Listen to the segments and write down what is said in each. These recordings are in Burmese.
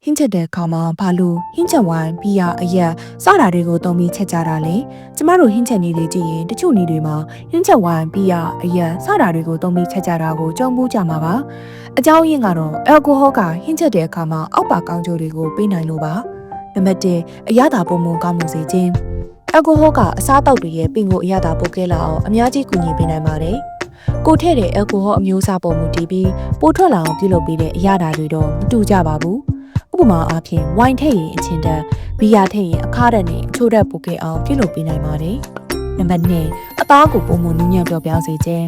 ဟင်းချက်တဲ့အခါမှာဘာလို့ဟင်းချက်ဝိုင်းဘီယာအရက်စတာတွေကိုတုံးပြီးချက်ကြတာလဲကျမတို့ဟင်းချက်နေတွေကြည့်ရင်တချို့နေတွေမှာဟင်းချက်ဝိုင်းဘီယာအရက်စတာတွေကိုတုံးပြီးချက်ကြတာကိုကြုံဘူးကြမှာပါအကြောင်းရင်းကတော့အယ်ကိုဟောကဟင်းချက်တဲ့အခါမှာအောက်ပါကောင်းကျိုးတွေကိုပေးနိုင်လို့ပါနံပါတ်1အရသာပုံမှန်ကောင်းမှုစေခြင်းအယ်ကိုဟောကအစားအသောက်တွေရဲ့ပင်ကိုအရသာပိုကဲလာအောင်အများကြီးကူညီပေးနိုင်ပါတယ်ကိုထည့်တဲ့အယ်ကိုဟောအမျိုးအစားပေါ်မူတည်ပြီးပိုထွက်လာအောင်ပြုလုပ်ပေးတဲ့အရသာတွေတော့မတူကြပါဘူးဥပမာအားဖြင့်ဝိုင်ထည့်ရင်အချင်းတက်ဘီယာထည့်ရင်အခါတက်နဲ့အချိုးတက်ပိုကဲအောင်ပြုလုပ်ပေးနိုင်ပါတယ်နံပါတ်2အသားကိုပုံမှန်နူးညံ့ပျော့ပြောင်းစေခြင်း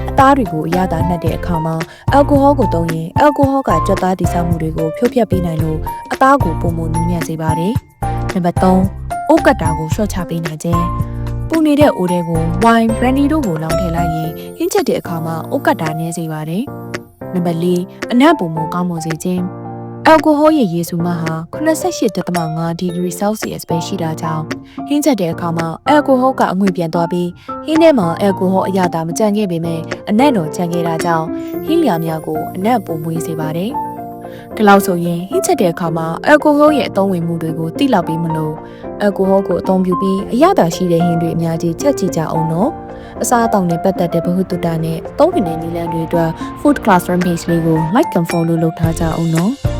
အသားတွေကိုအရသာနှက်တဲ့အခါမှာအယ်ကိုဟောကိုသုံးရင်အယ်ကိုဟောကကြွက်သားတိဆောက်မှုတွေကိုဖြိုးဖျက်ပေးနိုင်လို့အသားကိုပုံမှန်နူးညံ့စေပါတယ်နံပါတ်3အိုးကတ်တာကိုလျှော့ချပေးနိုင်ခြင်းပူနေတဲ့အိုးတွေကိုဝိုင်ဘရန်ဒီတို့ကိုလောင်းထည့်လိုက်ရင်ဟင်းချက်တဲ့အခါမှာအိုးကတ်တာနည်းစေပါတယ်နံပါတ်4အနံ့ပုံမှန်ကောင်းမွန်စေခြင်းအယ်ကိုဟောရဲ့ရေစုမဟာ88.5 ဒီဂရီဆဲလ်စီယပ်ပဲရှိတာကြောင့်ဟင်းချက်တဲ့အခါမှာအယ်ကိုဟောကအငွေ့ပြန်သွားပြီးဟင်းထဲမှာအယ်ကိုဟောအရသာမကျန်ခဲ့ပေမဲ့အနံ့တော်ကျန်ခဲ့တာကြောင့်ဟင်းလျာများကိုအနံ့ပုံမွေးစေပါတယ်။ဒီလောက်ဆိုရင်ဟင်းချက်တဲ့အခါမှာအယ်ကိုဟောရဲ့အသုံးဝင်မှုတွေကိုသိလောက်ပြီးမလို့အယ်ကိုဟောကိုအသုံးပြုပြီးအရသာရှိတဲ့ဟင်းတွေအများကြီးချက်ကြည့်ကြအောင်နော်။အစားအသောက်နဲ့ပတ်သက်တဲ့ဗဟုသုတနဲ့သုံးဝင်တဲ့နည်းလမ်းတွေအတွက် Food Classroom Page လေးကို Like and Follow လုပ်ထားကြအောင်နော်။